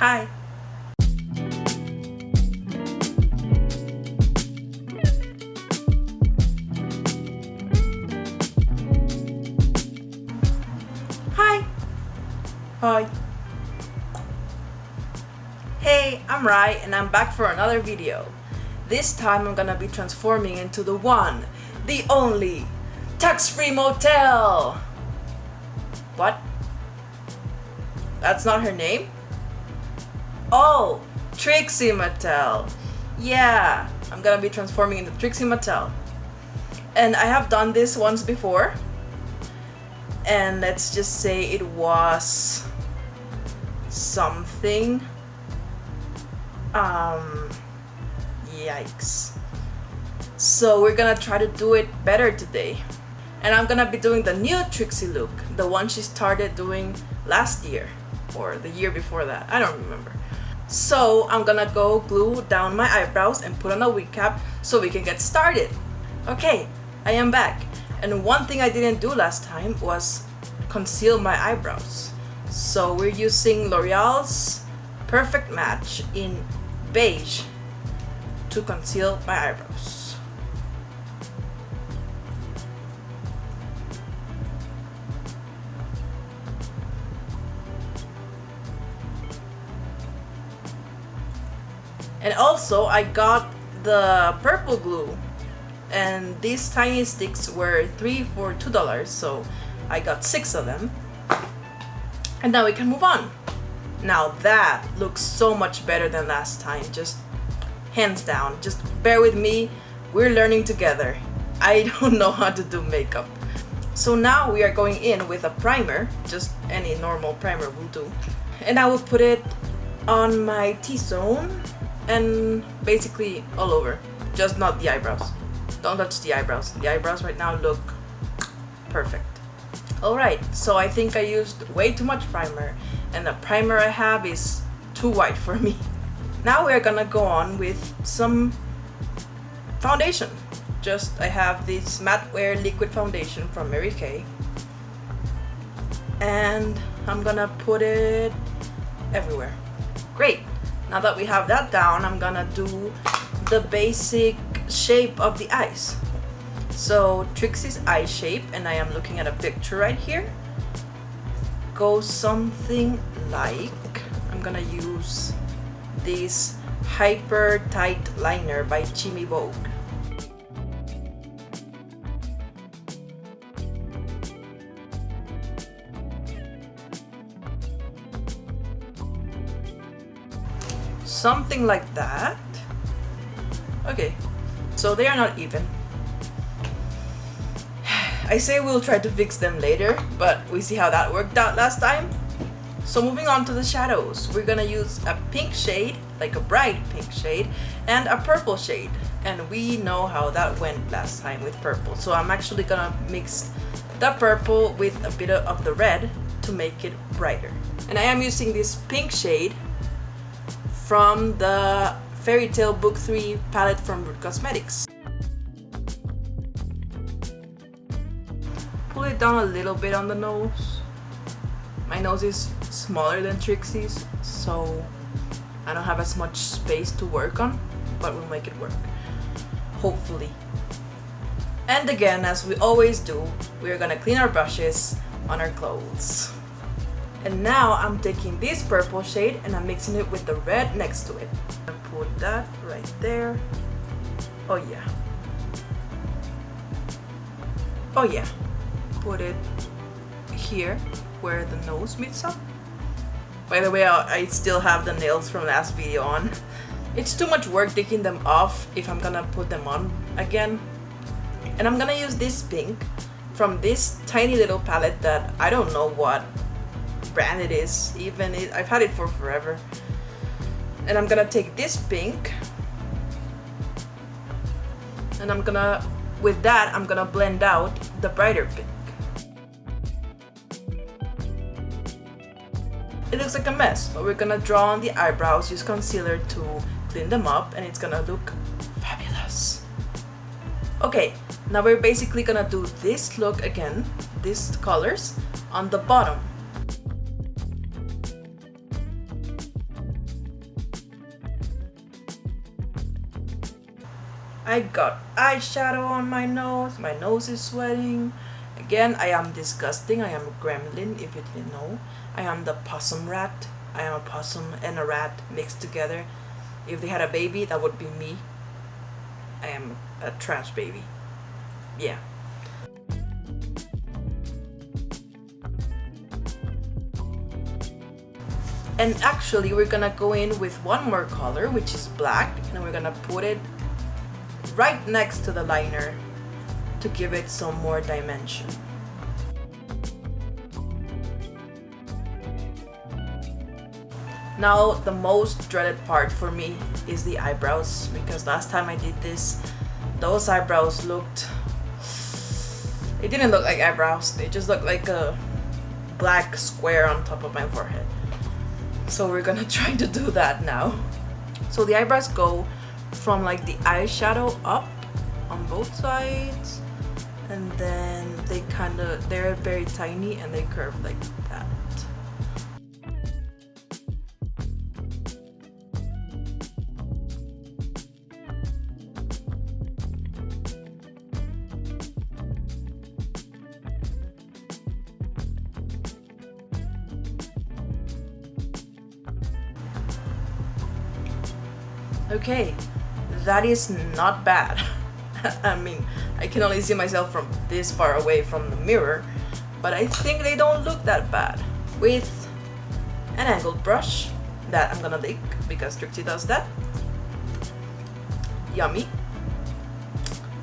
Hi! Hi! Hi! Hey, I'm Rai and I'm back for another video. This time I'm gonna be transforming into the one, the only, Trixie Mattel! What? That's not her name? Oh, Trixie Mattel. Yeah, I'm gonna be transforming into Trixie Mattel. And I have done this once before. And let's just say it was something. Yikes. So we're gonna try to do it better today. And I'm gonna be doing the new Trixie look, the one she started doing last year or the year before that, I don't remember. So I'm gonna go glue down my eyebrows and put on a wig cap so we can get started. Okay, I am back. And one thing I didn't do last time was conceal my eyebrows. So we're using L'Oreal's Perfect Match in beige to conceal my eyebrows. And also I got the purple glue, and these tiny sticks were 3 for $2, so I got 6 of them. And now we can move on. Now that looks so much better than last time, just hands down. Just bear with me, we're learning together. I don't know how to do makeup. So now we are going in with a primer, just any normal primer will do. And I will put it on my T-zone and basically all over, just not the eyebrows. Don't touch the eyebrows. The eyebrows right now look perfect. Alright, so I think I used way too much primer, and the primer I have is too white for me. Now we're gonna go on with some foundation. I have this Matte Wear Liquid Foundation from Mary Kay, and I'm gonna put it everywhere. Great! Now that we have that down, I'm gonna do the basic shape of the eyes. So Trixie's eye shape, and I am looking at a picture right here, goes something like, I'm gonna use this Hyper Tight Liner by Jimmy Vogue. Something like that. Okay, so they are not even. I say we'll try to fix them later, but we see how that worked out last time. So moving on to the shadows, we're gonna use a pink shade, like a bright pink shade, and a purple shade. And we know how that went last time with purple. So I'm actually gonna mix the purple with a bit of the red to make it brighter. And I am using this pink shade from the Fairy Tale Book 3 palette from Root Cosmetics. Pull it down a little bit on the nose. My nose is smaller than Trixie's, so I don't have as much space to work on, but we'll make it work, hopefully. And again, as we always do, we're gonna clean our brushes on our clothes. And now I'm taking this purple shade and I'm mixing it with the red next to it. I put that right there. Oh yeah. Oh yeah. Put it here where the nose meets up. By the way, I still have the nails from last video on. It's too much work taking them off if I'm gonna put them on again. And I'm gonna use this pink from this tiny little palette that I don't know what brand it is, I've had it for forever. And I'm gonna take this pink and with that I'm gonna blend out the brighter pink. It looks like a mess, but we're gonna draw on the eyebrows, use concealer to clean them up, and it's gonna look fabulous. Okay, now we're basically gonna do this look again, these colors, on the bottom. I got eyeshadow on my nose. My nose is sweating. Again, I am disgusting. I am a gremlin, if you didn't know. I am the possum rat. I am a possum and a rat mixed together. If they had a baby, that would be me. I am a trash baby. Yeah. And actually, we're gonna go in with one more color, which is black, and we're gonna put it right next to the liner to give it some more dimension. Now, the most dreaded part for me is the eyebrows, because last time I did this, those eyebrows looked... It didn't look like eyebrows, they just looked like a black square on top of my forehead. So we're gonna try to do that now. So the eyebrows go from like the eyeshadow up on both sides, and then they're very tiny and they curve like that. Okay, that is not bad. I mean, I can only see myself from this far away from the mirror, but I think they don't look that bad. With an angled brush that I'm gonna lick because Trixie does that. Yummy.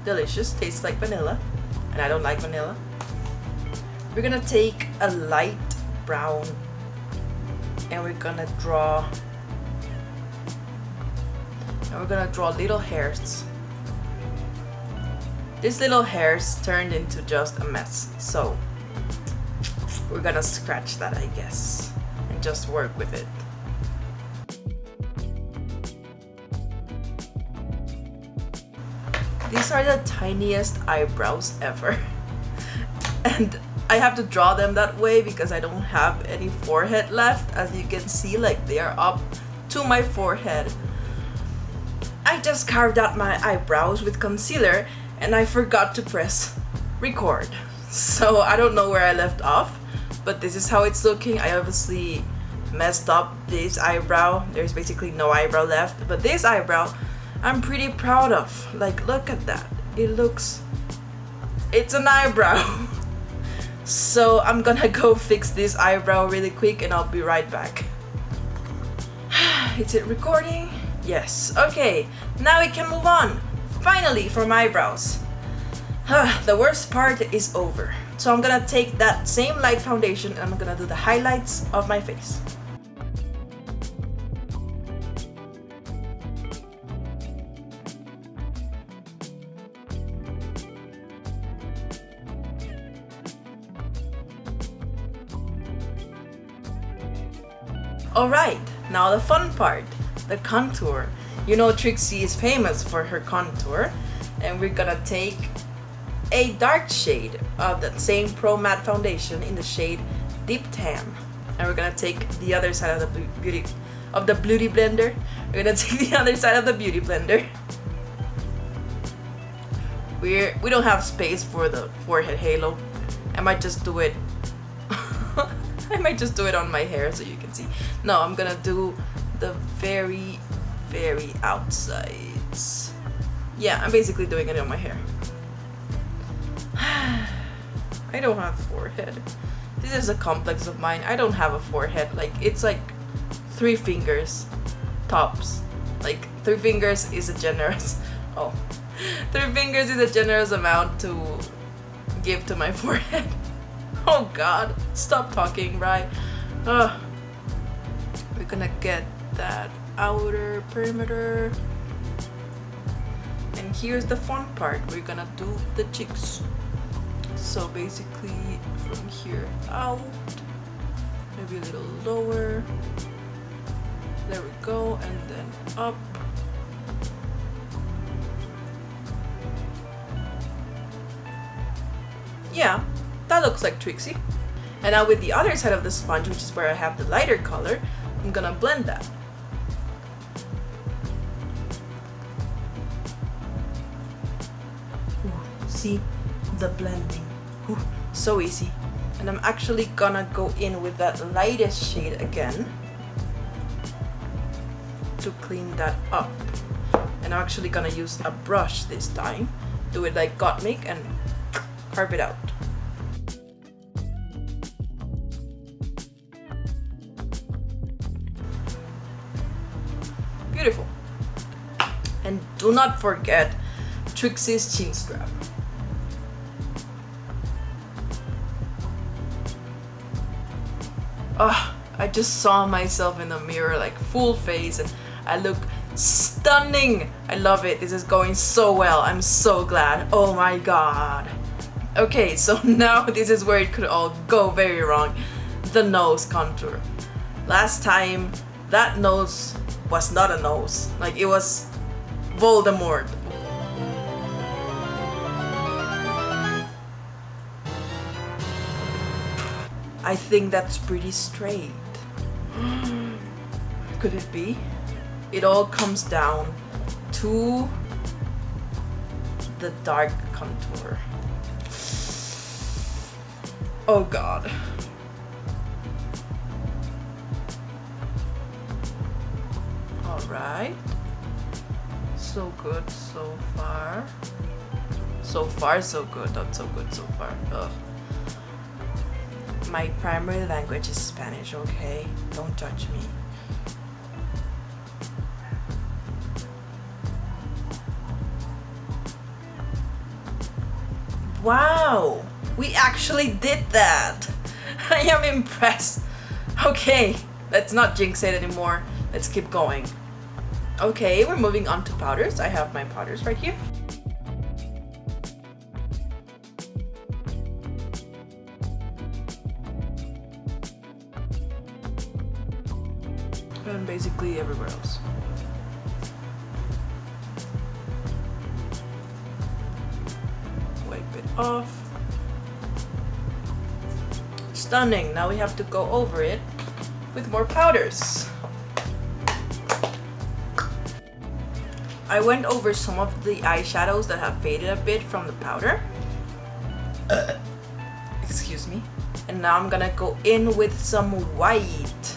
Delicious, tastes like vanilla, and I don't like vanilla. We're gonna take a light brown and we're gonna draw little hairs. These little hairs turned into just a mess, so we're gonna scratch that, I guess, and just work with it. These are the tiniest eyebrows ever. And I have to draw them that way because I don't have any forehead left. As you can see, like, they are up to my forehead. I just carved out my eyebrows with concealer and I forgot to press record. So I don't know where I left off, but this is how it's looking. I obviously messed up this eyebrow. There's basically no eyebrow left, but this eyebrow I'm pretty proud of. Like, look at that. It's an eyebrow. So I'm gonna go fix this eyebrow really quick and I'll be right back. Is it recording? Yes. Okay, now we can move on. Finally, for my eyebrows. The worst part is over. So I'm gonna take that same light foundation and I'm gonna do the highlights of my face. Alright, now the fun part, the contour. You know Trixie is famous for her contour, and we're gonna take a dark shade of that same Pro Matte foundation in the shade Deep Tan. And we're gonna take the other side of the beauty blender. We're gonna take the other side of the beauty blender. We don't have space for the forehead halo. I might just do it I might just do it on my hair so you can see. No, I'm gonna do the very, very outsides. Yeah, I'm basically doing it on my hair. I don't have forehead. This is a complex of mine. I don't have a forehead. Like, it's like 3 fingers tops. Like, 3 fingers is a generous 3 fingers is a generous amount to give to my forehead. Oh god, stop talking, right? We're gonna get that outer perimeter. And here's the fun part. We're gonna do the cheeks. So basically from here out, maybe a little lower. There we go, and then up. Yeah, that looks like Trixie. And now with the other side of the sponge, which is where I have the lighter color, I'm gonna blend that. see the blending. Whew, so easy. And I'm actually gonna go in with that lightest shade again to clean that up. And I'm actually gonna use a brush this time. Do it like Gottmik and carve it out. Beautiful. And do not forget Trixie's chin strap. Oh, I just saw myself in the mirror like full face and I look stunning. I love it. This is going so well. I'm so glad. Oh my god. Okay, so now this is where it could all go very wrong. The nose contour. Last time that nose was not a nose. Like it was Voldemort. I think that's pretty straight. Could it be? It all comes down to the dark contour. Oh god. Alright. So good so far. So far so good, not so good so far. Ugh. My primary language is Spanish, okay? Don't judge me. Wow! We actually did that! I am impressed. Okay, let's not jinx it anymore. Let's keep going. Okay, we're moving on to powders. I have my powders right here. And basically everywhere else. Wipe it off. Stunning. Now we have to go over it with more powders. I went over some of the eyeshadows that have faded a bit from the powder. Excuse me. And now I'm gonna go in with some white.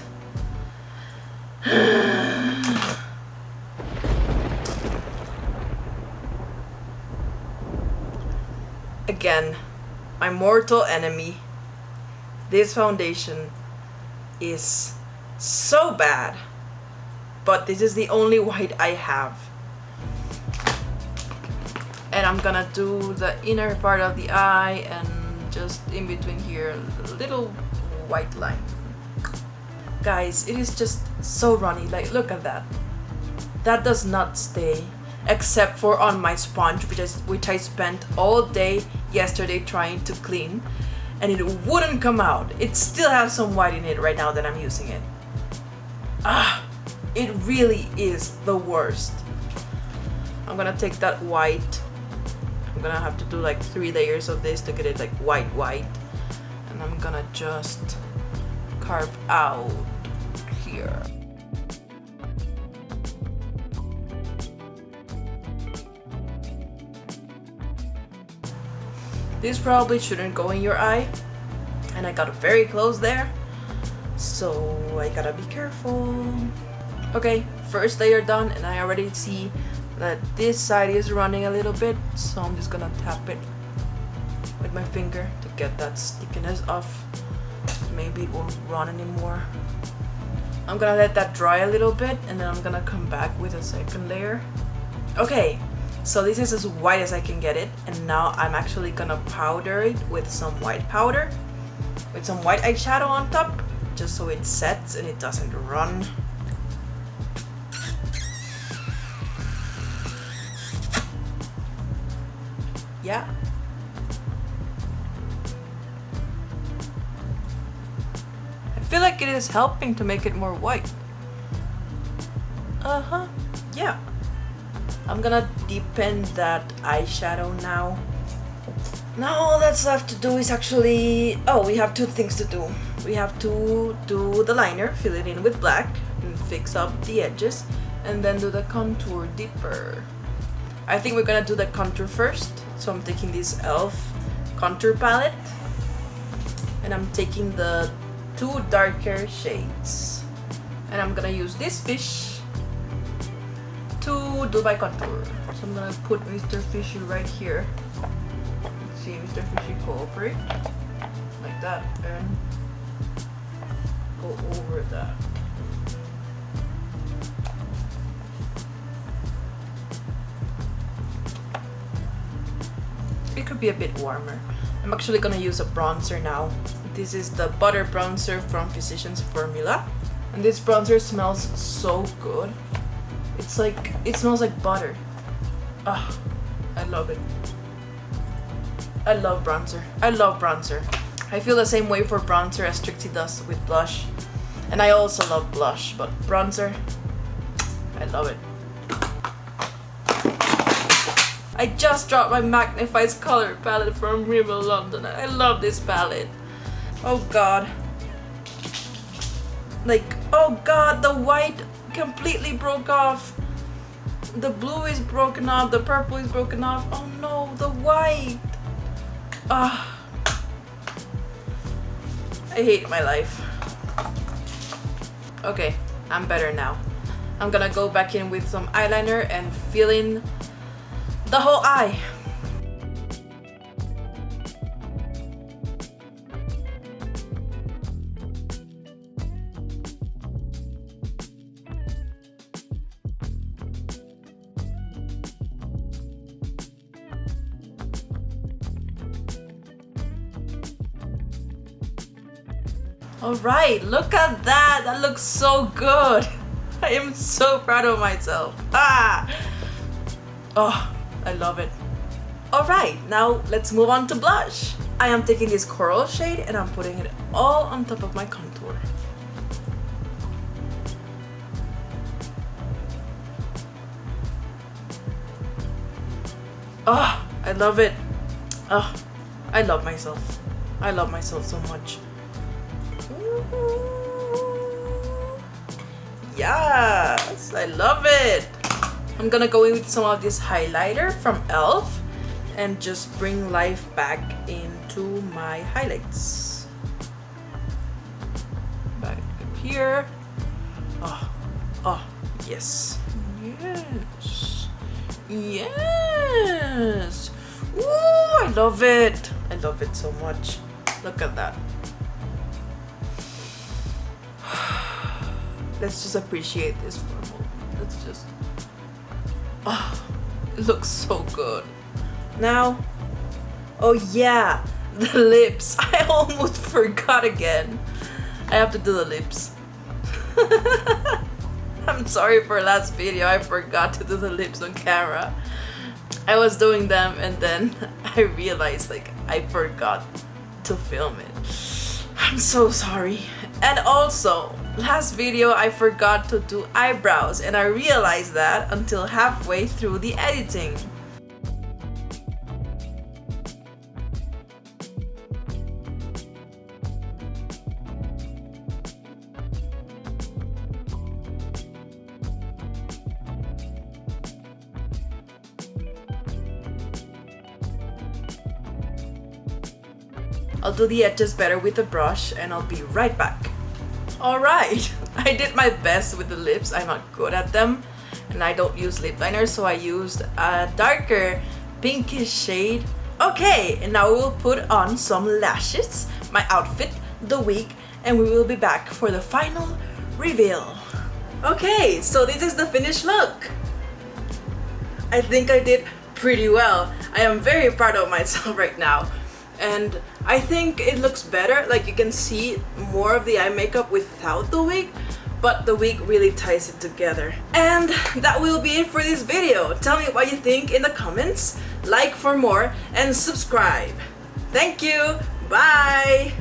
Again, my mortal enemy. This foundation is so bad, but this is the only white I have. And I'm gonna do the inner part of the eye and just in between here a little white line. Guys, it is just so runny. Like, look at that. That does not stay, except for on my sponge, which I spent all day yesterday trying to clean, and it wouldn't come out. It still has some white in it right now that I'm using it. Ah, it really is the worst. I'm gonna take that white. I'm gonna have to do like 3 layers of this to get it like white, and I'm gonna just carve out here. This probably shouldn't go in your eye, and I got very close there, so I gotta be careful. Okay, first layer done, and I already see that this side is running a little bit, so I'm just gonna tap it with my finger to get that stickiness off. Maybe it won't run anymore. I'm gonna let that dry a little bit, and then I'm gonna come back with a second layer. Okay, so this is as white as I can get it, and now I'm actually gonna powder it with some white powder, with some white eyeshadow on top, just so it sets and it doesn't run. Yeah. I feel like it is helping to make it more white. Yeah. I'm gonna deepen that eyeshadow now. Now all that's left to do is actually... Oh, we have 2 things to do. We have to do the liner, fill it in with black, and fix up the edges, and then do the contour deeper. I think we're gonna do the contour first, So I'm taking this e.l.f. contour palette and I'm taking the 2 darker shades. And I'm gonna use this fish to do my contour. So I'm gonna put Mr. Fishy right here. Let's see, Mr. Fishy cooperate. Like that, and go over that. It could be a bit warmer. I'm actually gonna use a bronzer now. This is the butter bronzer from Physicians Formula. And this bronzer smells so good. It's like, it smells like butter. Ah, I love it. I love bronzer. I love bronzer. I feel the same way for bronzer as Trixie does with blush. And I also love blush, but bronzer, I love it. I just dropped my Magnifies color palette from Rimmel London. I love this palette. Oh god. Like, oh god, the white completely broke off. The blue is broken off, the purple is broken off. Oh no, the white. Ah. I hate my life. Okay, I'm better now. I'm gonna go back in with some eyeliner and fill in the whole eye. Alright, look at that! That looks so good! I am so proud of myself. Ah! Oh, I love it. Alright, now let's move on to blush. I am taking this coral shade and I'm putting it all on top of my contour. Oh, I love it. Oh, I love myself. I love myself so much. Yes, I love it. I'm gonna go in with some of this highlighter from e.l.f. and just bring life back into my highlights. Back up here. Oh, yes. Yes. Yes. Ooh, I love it. I love it so much. Look at that. Let's just appreciate this for a moment. Let's just... Oh, it looks so good. Now, oh yeah, the lips. I almost forgot again. I have to do the lips. I'm sorry for last video, I forgot to do the lips on camera. I was doing them and then I realized like I forgot to film it. I'm so sorry. And also, last video I forgot to do eyebrows and I realized that until halfway through the editing. I'll do the edges better with a brush and I'll be right back. Alright, I did my best with the lips. I'm not good at them and I don't use lip liner, so I used a darker pinkish shade. Okay, and now we'll put on some lashes, my outfit, the wig, and we will be back for the final reveal. Okay, so this is the finished look. I think I did pretty well. I am very proud of myself right now. And I think it looks better, like you can see more of the eye makeup without the wig, but the wig really ties it together. And that will be it for this video. Tell me what you think in the comments, like for more, and subscribe. Thank you, bye!